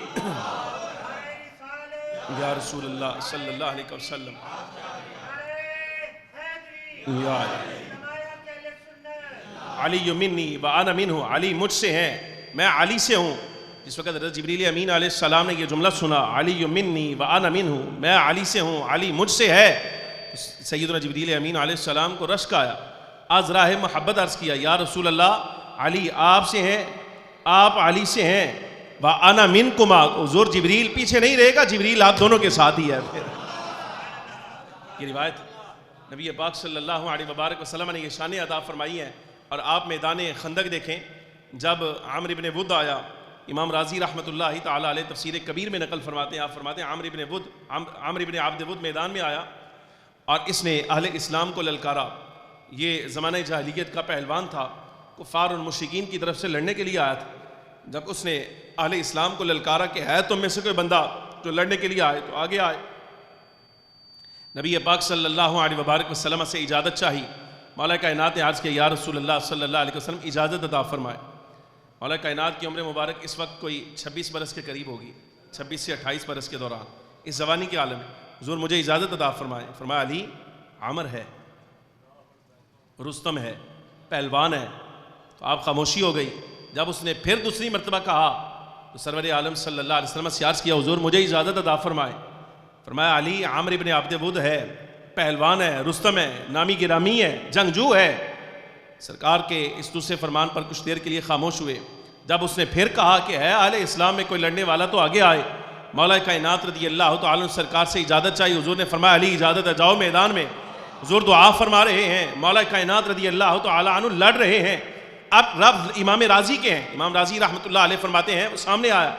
یا رسول اللہ صلی اللہ علیہ وسلم، یا علی منی وانا منہ، علی مجھ سے ہے، میں علی سے ہوں۔ جس وقت حضرت جبریل امین علیہ السلام نے یہ جملہ سنا علی منی وانا منہ، میں علی سے ہوں، علی مجھ سے ہے، سیدنا جبریل امین علیہ السلام کو رشک آیا، آج راہ محبت عرض کیا یا رسول اللہ علی آپ سے ہیں، آپ علی سے ہیں، وانا منکما، حضور جبریل پیچھے نہیں رہے گا، جبریل آپ دونوں کے ساتھ ہی ہے۔ پھر یہ روایت نبی پاک صلی اللہ علیہ وبارک وسلم نے یہ شان عطا فرمائی ہے۔ اور آپ میدان خندق دیکھیں، جب عامر بن ود آیا، امام راضی رحمۃ اللہ تعالی علیہ تفسیر کبیر میں نقل فرماتے ہیں، آپ فرماتے ہیں عامر بن عبد ود میدان میں آیا اور اس نے اہل اسلام کو للکارا۔ یہ زمانہ جاہلیت کا پہلوان تھا، کفار اور مشرکین کی طرف سے لڑنے کے لیے آیا تھا۔ جب اس نے اہل اسلام کو للکارا کہ ہے تم میں سے کوئی بندہ جو لڑنے کے لیے آئے، تو آگے آئے۔ نبی پاک صلی اللہ علیہ وبارک وسلم سے اجازت چاہی، مولا کائنات نے عرض کیا یا رسول اللہ صلی اللہ علیہ وسلم اجازت عطا فرمائے۔ مولا کائنات کی عمر مبارک اس وقت کوئی 26 برس کے قریب ہوگی، 26 سے 28 برس کے دوران، اس جوانی کے عالم میں حضور مجھے اجازت عطا فرمائے۔ فرمایا علی عامر ہے، رستم ہے، پہلوان ہے۔ تو آپ خاموشی ہو گئی۔ جب اس نے پھر دوسری مرتبہ کہا تو سرور عالم صلی اللہ علیہ وسلم سے عرض کیا حضور مجھے اجازت عطا فرمائے۔ فرمایا علی عامر ابن عبد ود ہے، پہلوان ہے، رستم ہے، نامی گرامی ہے، جنگجو ہے۔ سرکار کے اس دوسرے فرمان پر کچھ دیر کے لیے خاموش ہوئے۔ جب اس نے پھر کہا کہ ہے اہل اسلام میں کوئی لڑنے والا تو آگے آئے۔ مولا کائنات رضی اللہ تعالیٰ عنہ سرکار سے اجازت چاہیے، حضور نے فرمایا علی اجازت ہے، جاؤ میدان میں۔ حضور دعا فرما رہے ہیں، مولا کائنات رضی اللہ تعالیٰ عنہ لڑ رہے ہیں۔ اب رب امام راضی کے ہیں، امام راضی رحمۃ اللہ علیہ فرماتے ہیں وہ سامنے آیا،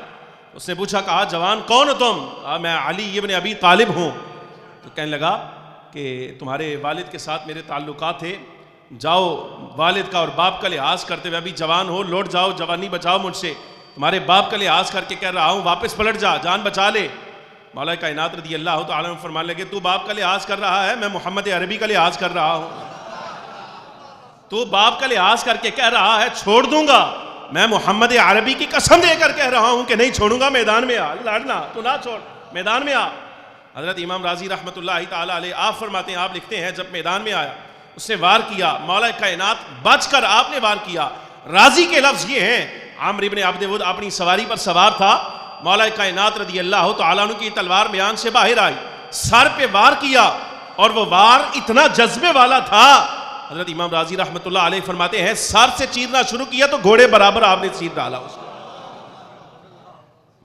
اس نے پوچھا کہا جوان کون ہو تم؟ میں علی ابن ابی طالب ہوں۔ تو کہنے لگا کہ تمہارے والد کے ساتھ میرے تعلقات تھے، جاؤ والد کا اور باپ کا لحاظ کرتے ہوئے، ابھی جوان ہو، لوٹ جاؤ، جوانی بچاؤ مجھ سے، تمہارے باپ کا لحاظ کر کے کہہ رہا ہوں واپس پلٹ جا، جان بچا لے۔ مولا کائنات رضی اللہ تعالیٰ عنہ فرمانے لگے تو باپ کا لحاظ کر رہا ہے، میں محمد عربی کا لحاظ کر رہا ہوں۔ تو باپ کا لحاظ کر کے کہہ رہا ہے چھوڑ دوں گا، میں محمد عربی کی قسم دے کر کہہ رہا ہوں کہ نہیں چھوڑوں گا، میدان میں آ، لڑنا تو نہ چھوڑ، میدان میں آ۔ حضرت امام راضی رحمۃ اللہ تعالیٰ علیہ آپ فرماتے ہیں، آپ لکھتے ہیں جب میدان میں آیا اس نے وار کیا، مولا کائنات بچ کر آپ نے وار کیا۔ راضی کے لفظ یہ ہیں، عامر ابن عبد ود اپنی سواری پر سوار تھا، مولا کائنات رضی اللہ تعالیٰ عنہ کی تلوار میان سے باہر آئی، سر پہ وار کیا، اور وہ وار اتنا جذبے والا تھا، حضرت امام راضی رحمۃ اللہ علیہ فرماتے ہیں سر سے چیرنا شروع کیا تو گھوڑے برابر آپ نے چیر ڈالا اس کو۔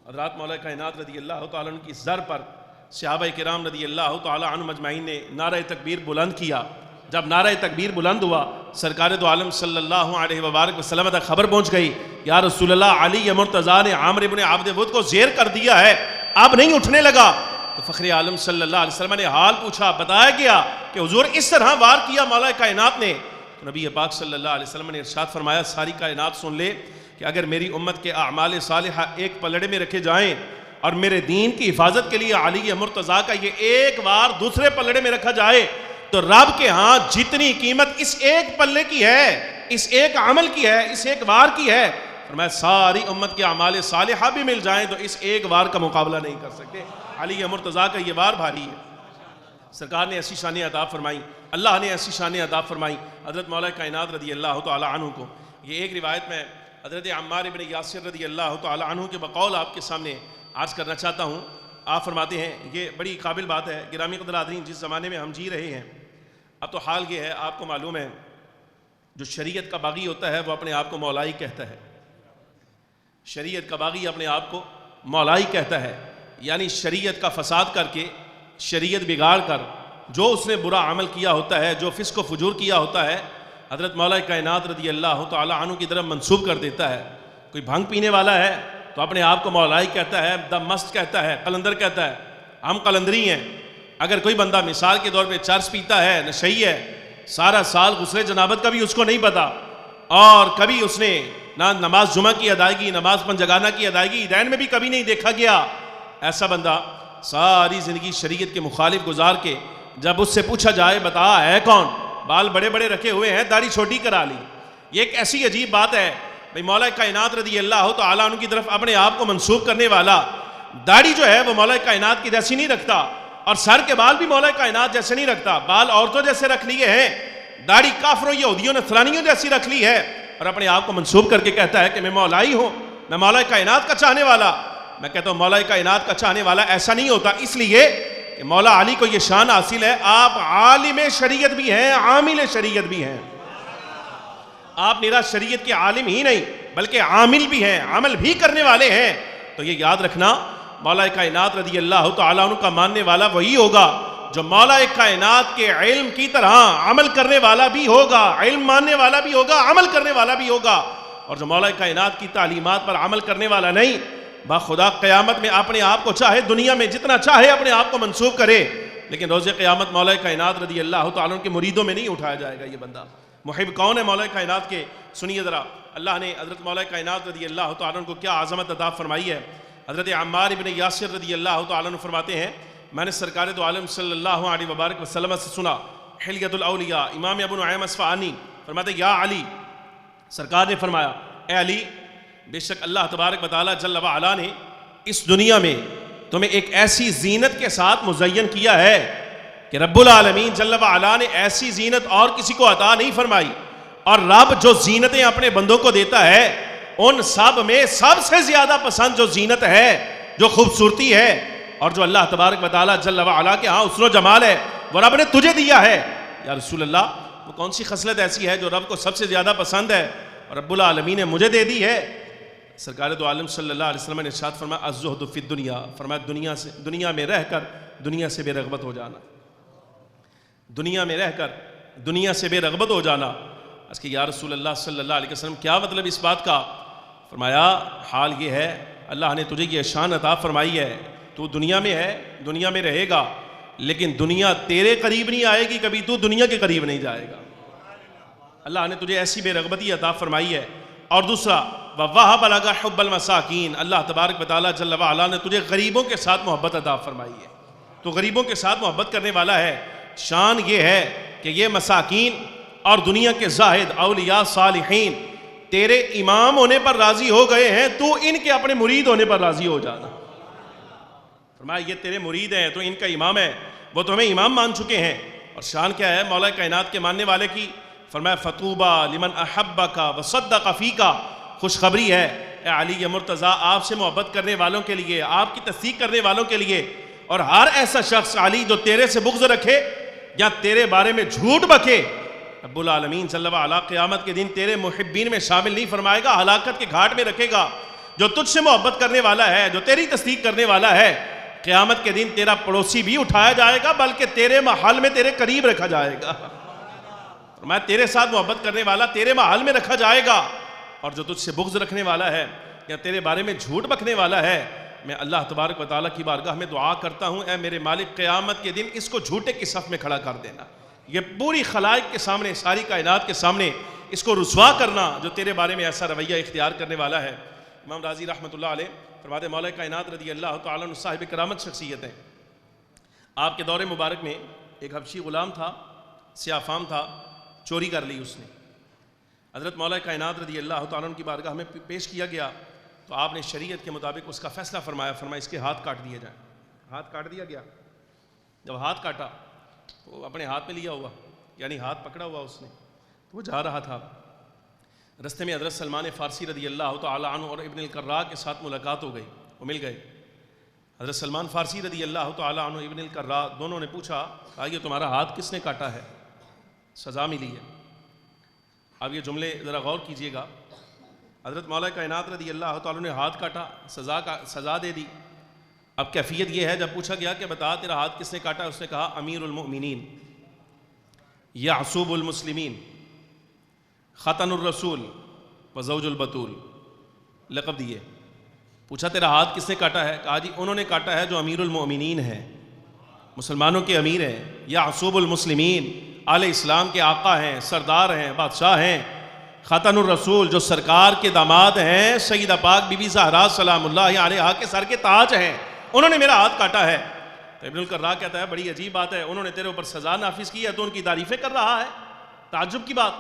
حضرات مولا کائنات رضی اللہ تعالیٰ عنہ کی زر پر صحابہ کرام رضی اللہ تعالیٰ عنہ مجمعین نے نعرہ تکبیر بلند کیا۔ جب نعرہ تکبیر بلند ہوا، سرکار دو عالم صلی اللہ علیہ وآلہ وسلم تک خبر پہنچ گئی، یا رسول اللہ، علی مرتضیٰ نے عامر ابن عبد ود کو زیر کر دیا ہے، اب نہیں اٹھنے لگا۔ تو فخر عالم صلی اللہ علیہ وسلم نے حال پوچھا، بتایا گیا کہ حضور اس طرح وار کیا مولا کائنات نے۔ تو نبی پاک صلی اللہ علیہ وسلم نے ارشاد فرمایا، ساری کائنات سن لے کہ اگر میری امت کے اعمال صالحہ ایک پلڑے میں رکھے جائیں اور میرے دین کی حفاظت کے لیے علی مرتضیٰ کا یہ ایک وار دوسرے پلڑے میں رکھا جائے تو رب کے ہاں جتنی قیمت اس ایک پلے کی ہے، اس ایک عمل کی ہے، اس ایک وار کی ہے، فرمایا ساری امت کے اعمال صالحہ بھی مل جائیں تو اس ایک وار کا مقابلہ نہیں کر سکتے۔ علی مرتضیٰ کا یہ وار بھاری ہے۔ سرکار نے ایسی شانیں عطا فرمائی، اللہ نے ایسی شانیں عطا فرمائی حضرت مولا کائنات رضی اللہ تعالی عنہ کو۔ یہ ایک روایت میں حضرت عمار ابن یاسر رضی اللہ تعالی عنہ کے بقول آپ کے سامنے عرض کرنا چاہتا ہوں۔ آپ فرماتے ہیں، یہ بڑی قابل بات ہے گرامی قدر حاضرین، جس زمانے میں ہم جی رہے ہیں، اب تو حال یہ ہے، آپ کو معلوم ہے جو شریعت کا باغی ہوتا ہے وہ اپنے آپ کو مولا ہی کہتا ہے۔ شریعت کا باغی اپنے آپ کو مولا ہی کہتا ہے، یعنی شریعت کا فساد کر کے، شریعت بگاڑ کر جو اس نے برا عمل کیا ہوتا ہے، جو فسق و فجور کیا ہوتا ہے، حضرت مولا کائنات رضی اللہ تعالی عنہ کی طرف منسوب کر دیتا ہے۔ کوئی بھنگ پینے والا ہے تو اپنے آپ کو مولا ہی کہتا ہے، دم مست کہتا ہے، قلندر کہتا ہے، ہم قلندری ہیں۔ اگر کوئی بندہ مثال کے طور پہ چرس پیتا ہے، نشئی ہے، سارا سال غسل جنابت کا بھی اس کو نہیں پتا، اور کبھی اس نے نہ نماز جمعہ کی ادائیگی، نماز پنجگانہ کی ادائیگی عیدین میں بھی کبھی نہیں دیکھا گیا، ایسا بندہ ساری زندگی شریعت کے مخالف گزار کے جب اس سے پوچھا جائے بتا ہے کون، بال بڑے بڑے رکھے ہوئے ہیں، داڑھی چھوٹی کرا لی۔ یہ ایک ایسی عجیب بات ہے بھئی، مولا کائنات رضی اللہ تعالیٰ عنہ کی طرف اپنے آپ کو منسوب کرنے والا داڑھی جو ہے وہ مولا کائنات کی جیسی نہیں رکھتا، اور سر کے بال بھی مولا کائنات جیسے نہیں رکھتا، بال عورتوں جیسے رکھ لیے ہیں، داڑھی کافروں یہودیوں نصرانیوں جیسی رکھ لی ہے، اور اپنے آپ کو منسوب کر کے کہتا ہے کہ میں مولا ہی ہوں، میں مولا کائنات کا چاہنے والا۔ میں کہتا ہوں مولا کائنات کا چاہنے والا ایسا نہیں ہوتا، اس لیے کہ مولا علی کو یہ شان حاصل ہے، آپ عالم شریعت بھی ہیں، عامل شریعت بھی ہیں۔ آپ میرا شریعت کے عالم ہی نہیں بلکہ عامل بھی ہیں، عمل بھی کرنے والے ہیں۔ تو یہ یاد رکھنا، مولا کائنات رضی اللہ تعالیٰ عنہ کا ماننے والا وہی ہوگا جو مولا کائنات کے علم کی طرح عمل کرنے والا بھی ہوگا، علم ماننے والا بھی ہوگا، عمل کرنے والا بھی ہوگا، اور جو مولا کائنات کی تعلیمات پر عمل کرنے والا نہیں، خدا قیامت میں اپنے آپ کو چاہے دنیا میں جتنا چاہے اپنے آپ کو منسوب کرے، لیکن روز قیامت مولا کائنات رضی اللہ تعالیٰ عنہ کے مریدوں میں نہیں اٹھایا جائے گا یہ بندہ۔ محب کون ہے مولا کائنات کے؟ سنیے ذرا، اللہ نے حضرت مولا کائنات رضی اللہ تعالیٰ عنہ کو کیا عظمت عطا فرمائی ہے۔ حضرت عمار ابن یاسر رضی اللہ تعالیٰ عنہ فرماتے ہیں، میں نے سرکار دو عالم صلی اللہ علیہ وبارک وسلم سے سنا، حلیۃ الاولیاء امام ابو نعیم اصفہانی فرماتے ہیں، یا علی، سرکار نے فرمایا، اے علی، بے شک اللہ تبارک و تعالیٰ جل وعلا نے اس دنیا میں تمہیں ایک ایسی زینت کے ساتھ مزین کیا ہے کہ رب العالمین جل وعلا نے ایسی زینت اور کسی کو عطا نہیں فرمائی، اور رب جو زینتیں اپنے بندوں کو دیتا ہے ان سب میں سب سے زیادہ پسند جو زینت ہے، جو خوبصورتی ہے، اور جو اللہ تبارک و تعالیٰ جل وعلا کے ہاں حسن و جمال ہے، وہ رب نے تجھے دیا ہے۔ یا رسول اللہ، وہ کون سی خصلت ایسی ہے جو رب کو سب سے زیادہ پسند ہے اور رب العالمین نے مجھے دے دی ہے؟ سرکار دو عالم صلی اللہ علیہ وسلم نے ارشاد فرمایا، الزہد فی الدنیا، فرمایا دنیا میں رہ کر دنیا سے بے رغبت ہو جانا، دنیا میں رہ کر دنیا سے بے رغبت ہو جانا۔ اس کے یا رسول اللہ صلی اللہ علیہ وسلم کیا مطلب اس بات کا؟ فرمایا حال یہ ہے، اللہ نے تجھے یہ شان عطا فرمائی ہے، تو دنیا میں ہے، دنیا میں رہے گا، لیکن دنیا تیرے قریب نہیں آئے گی، کبھی تو دنیا کے قریب نہیں جائے گا۔ اللہ نے تجھے ایسی بے رغبتی عطا فرمائی ہے۔ اور دوسرا، وَوَهَبَ لَكَ حُبَّ الْمَسَاكِينَ، اللہ تبارک و تعالیٰ جل وعلا نے تجھے غریبوں کے ساتھ محبت عطا فرمائی ہے، تو غریبوں کے ساتھ محبت کرنے والا ہے۔ شان یہ ہے کہ یہ مساکین اور دنیا کے زاہد اولیاء صالحین تیرے امام ہونے پر راضی ہو گئے ہیں، تو ان کے اپنے مرید ہونے پر راضی ہو جانا۔ فرمایا یہ تیرے مرید ہیں، تو ان کا امام ہے، وہ تمہیں امام مان چکے ہیں۔ اور شان کیا ہے مولا کائنات کے ماننے والے کی؟ فرمایا فطوبى لمن احبک وصدق فیک، خوشخبری ہے اے علی مرتضیٰ آپ سے محبت کرنے والوں کے لیے، آپ کی تصدیق کرنے والوں کے لیے، اور ہر ایسا شخص علی جو تیرے سے بغض رکھے یا تیرے بارے میں جھوٹ بکے، رب العالمین صلی اللہ علیہ قیامت کے دن تیرے محبین میں شامل نہیں فرمائے گا، ہلاکت کے گھاٹ میں رکھے گا۔ جو تجھ سے محبت کرنے والا ہے، جو تیری تصدیق کرنے والا ہے، قیامت کے دن تیرا پڑوسی بھی اٹھایا جائے گا، بلکہ تیرے محل میں تیرے قریب رکھا جائے گا۔ میں تیرے ساتھ محبت کرنے والا تیرے محل میں رکھا جائے گا، اور جو تجھ سے بغض رکھنے والا ہے یا تیرے بارے میں جھوٹ بکنے والا ہے، میں اللہ تبارک و تعالیٰ کی بارگاہ میں دعا کرتا ہوں اے میرے مالک قیامت کے دن اس کو جھوٹے کی صف میں کھڑا کر دینا، یہ پوری خلائق کے سامنے، ساری کائنات کے سامنے اس کو رسوا کرنا جو تیرے بارے میں ایسا رویہ اختیار کرنے والا ہے۔ امام راضی رحمۃ اللہ علیہ فرماتے مولا کائنات رضی اللہ تعالیٰ عنہ صاحب کرامت شخصیت ہیں۔ آپ کے دور مبارک میں ایک حبشی غلام تھا، سیاہ فام تھا، چوری کر لی اس نے۔ حضرت مولا کائنات رضی اللہ تعالیٰ عنہ کی بارگاہ میں پیش کیا گیا تو آپ نے شریعت کے مطابق اس کا فیصلہ فرمایا، فرمایا اس کے ہاتھ کاٹ دیے جائیں۔ ہاتھ کاٹ دیا گیا۔ جب ہاتھ کاٹا تو اپنے ہاتھ میں لیا ہوا، یعنی ہاتھ پکڑا ہوا اس نے، تو وہ جا رہا تھا، رستے میں حضرت سلمان فارسی رضی اللہ تعالیٰ عنہ اور ابن القراء کے ساتھ ملاقات ہو گئی، وہ مل گئے۔ حضرت سلمان فارسی رضی اللہ تعالیٰ عنہ ابن القراء دونوں نے پوچھا کہ یہ تمہارا ہاتھ کس نے کاٹا ہے؟ سزا ملی ہے۔ اب یہ جملے ذرا غور کیجئے گا، حضرت مولا کائنات رضی اللہ تعالیٰ نے ہاتھ کاٹا، سزا دے دی۔ اب کیفیت یہ ہے، جب پوچھا گیا کہ بتا تیرا ہاتھ کس نے کاٹا، اس نے کہا امیر المؤمنین، یعصوب المسلمین، ختن الرسول وزوج البتول، لقب دیے۔ پوچھا تیرا ہاتھ کس نے کاٹا ہے؟ کہا جی انہوں نے کاٹا ہے جو امیر المؤمنین ہیں، مسلمانوں کے امیر ہیں، یعصوب المسلمین، آل اسلام کے آقا ہیں، سردار ہیں، بادشاہ ہیں، ختن الرسول جو سرکار کے داماد ہیں، سیدہ پاک بی بی زہرا سلام اللہ علیہا کے سر کے تاج ہیں، انہوں نے میرا ہاتھ کاٹا ہے۔ تو ابن القراء کہتا ہے بڑی عجیب بات ہے، انہوں نے تیرے اوپر سزا نافذ کی ہے تو ان کی تعریفیں کر رہا ہے، تعجب کی بات۔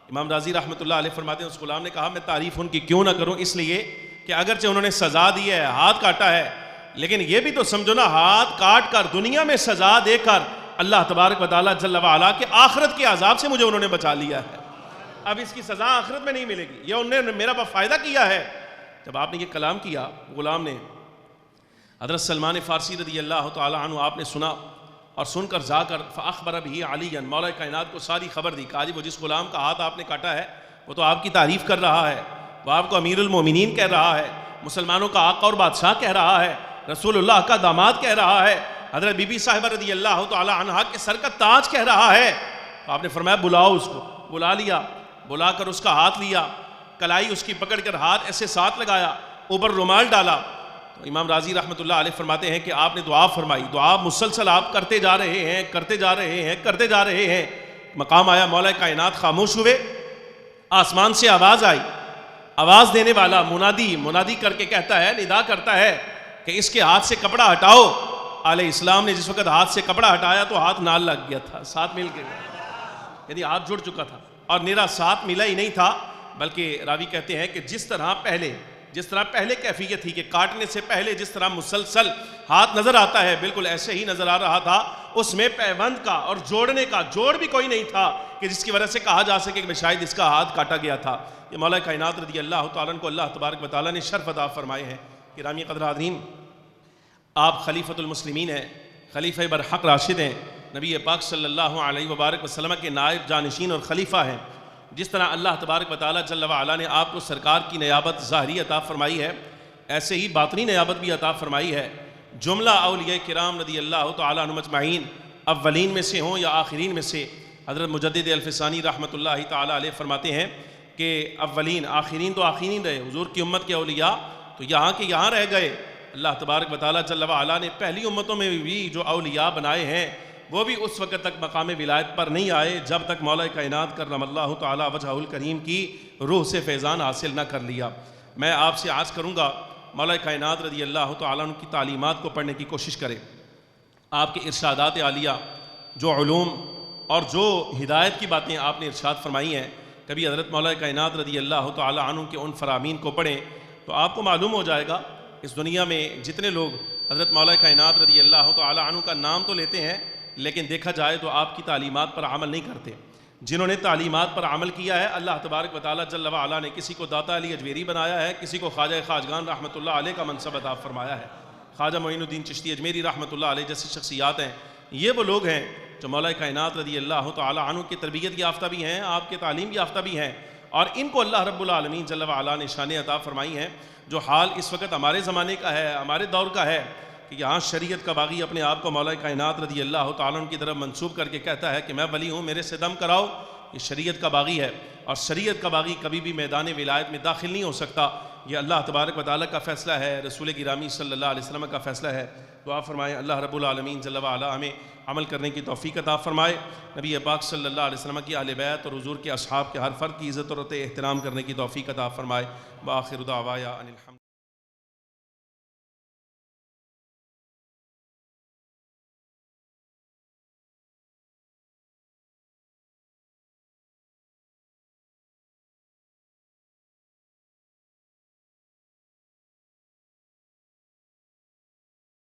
امام راضی رحمۃ اللہ علیہ فرماتے ہیں اس غلام نے کہا میں تعریف ان کی کیوں نہ کروں، اس لیے کہ اگرچہ انہوں نے سزا دی ہے، ہاتھ کاٹا ہے، لیکن یہ بھی تو سمجھو نا، ہاتھ کاٹ کر دنیا میں سزا دے کر اللہ تبارک و تعالیٰ جل وعلا کے آخرت کے عذاب سے مجھے انہوں نے بچا لیا ہے، اب اس کی سزا آخرت میں نہیں ملے گی، یہ انہوں نے میرا فائدہ کیا ہے۔ جب آپ نے یہ کلام کیا غلام نے، حضرت سلمان فارسی رضی اللہ تعالیٰ عنہ آپ نے سنا، اور سن کر جا کر فاخبر بہ علیٰ، مولا کائنات کو ساری خبر دی، کہا جی وہ جس غلام کا ہاتھ آپ نے کاٹا ہے وہ تو آپ کی تعریف کر رہا ہے، وہ آپ کو امیر المومنین کہہ رہا ہے، مسلمانوں کا آقا اور بادشاہ کہہ رہا ہے، رسول اللہ کا داماد کہہ رہا ہے، حضرت بی بی صاحبہ رضی اللہ تعالی عنہا کے سر کا تاج کہہ رہا ہے۔ تو آپ نے فرمایا بلاؤ اس کو، بلا لیا، بلا کر اس کا ہاتھ لیا، کلائی اس کی پکڑ کر ہاتھ ایسے ساتھ لگایا، اوپر رومال ڈالا۔ تو امام راضی رحمۃ اللہ علیہ فرماتے ہیں کہ آپ نے دعا فرمائی، دعا مسلسل آپ کرتے جا رہے ہیں، کرتے جا رہے ہیں، کرتے جا رہے ہیں، مقام آیا مولا کائنات خاموش ہوئے، آسمان سے آواز آئی، آواز دینے والا منادی کر کے کہتا ہے، ندا کرتا ہے کہ اس کے ہاتھ سے کپڑا ہٹاؤ۔ علیہ السلام نے جس وقت ہاتھ سے کپڑا ہٹایا تو ہاتھ نال لگ گیا تھا، ساتھ مل کے گیا، یعنی ہاتھ جڑ چکا تھا، اور میرا ساتھ ملا ہی نہیں تھا، بلکہ راوی کہتے ہیں کہ جس طرح پہلے کیفیت تھی کہ کاٹنے سے پہلے جس طرح مسلسل ہاتھ نظر آتا ہے بالکل ایسے ہی نظر آ رہا تھا، اس میں پیوند کا اور جوڑنے کا جوڑ بھی کوئی نہیں تھا کہ جس کی وجہ سے کہا جا سکے کہ شاید اس کا ہاتھ کاٹا گیا تھا۔ یہ مولا کائنات رضی اللہ تعالیٰ کو اللہ تبارک و تعالیٰ نے شرف عطا فرمائے ہیں۔ گرامی قدر حاضرین، آپ خلیفۃ المسلمین ہیں، خلیفہ برحق راشد ہیں، نبی پاک صلی اللہ علیہ وبارک وسلم کے نائب جانشین اور خلیفہ ہیں۔ جس طرح اللہ تبارک و تعالیٰ جل وعلا نے آپ کو سرکار کی نیابت ظاہری عطا فرمائی ہے، ایسے ہی باطنی نیابت بھی عطا فرمائی ہے۔ جملہ اولیاء کرام رضی اللہ تعالیٰ عنہم اجمعین، اولین میں سے ہوں یا آخرین میں سے، حضرت مجدد الفسانی رحمۃ اللہ تعالیٰ علیہ فرماتے ہیں کہ اولین آخرین تو آخرین رہے، حضور کی امت کے اولیاء تو یہاں کے یہاں رہ گئے۔ اللہ تبارک و تعالیٰ جل وعلا نے پہلی امتوں میں بھی جو اولیاء بنائے ہیں وہ بھی اس وقت تک مقام ولایت پر نہیں آئے جب تک مولا کائنات کرم اللہ تعالیٰ وجہہ الکریم کی روح سے فیضان حاصل نہ کر لیا۔ میں آپ سے عرض کروں گا مولا کائنات رضی اللہ تعالیٰ عنہ کی تعلیمات کو پڑھنے کی کوشش کریں، آپ کے ارشادات عالیہ، جو علوم اور جو ہدایت کی باتیں آپ نے ارشاد فرمائی ہیں، کبھی حضرت مولا کائنات رضی اللہ تعالی عنہ کے ان فرامین کو پڑھیں تو آپ کو معلوم ہو جائے گا اس دنیا میں جتنے لوگ حضرت مولا کائنات رضی اللہ تعالی عنہ کا نام تو لیتے ہیں لیکن دیکھا جائے تو آپ کی تعلیمات پر عمل نہیں کرتے. جنہوں نے تعلیمات پر عمل کیا ہے اللہ تبارک و تعالیٰ جل وعلا نے کسی کو داتا علی اجمیری بنایا ہے, کسی کو خواجہ خواجگان رحمۃ اللہ علیہ کا منصب عطا فرمایا ہے. خواجہ معین الدین چشتی اجمیری رحمۃ اللہ علیہ جیسی شخصیات ہیں, یہ وہ لوگ ہیں جو مولا کائنات رضی اللہ تعالی عنہ کی تربیت یافتہ بھی ہیں, آپ کے تعلیم یافتہ بھی ہیں, اور ان کو اللہ رب العالمین جل وعلا نے شان عطا فرمائی ہیں. جو حال اس وقت ہمارے زمانے کا ہے, ہمارے دور کا ہے کہ یہاں شریعت کا باغی اپنے آپ کو مولا کائنات رضی اللہ تعالیٰ عنہ کی طرف منسوب کر کے کہتا ہے کہ میں ولی ہوں, میرے سے دم کراؤ, یہ شریعت کا باغی ہے, اور شریعت کا باغی کبھی بھی میدان ولایت میں داخل نہیں ہو سکتا. یہ اللہ تبارک و تعالیٰ کا فیصلہ ہے, رسول گرامی صلی اللہ علیہ وسلم کا فیصلہ ہے. دعا فرمائیں اللہ رب العالمین جل وعلا ہمیں عمل کرنے کی توفیق عطا فرمائے, نبی پاک صلی اللہ علیہ وسلم کی اہل بیت اور حضور کے اصحاب کے ہر فرد کی عزت اور احترام کرنے کی توفیق عطا فرمائے. وآخر دعوایا ان الحمد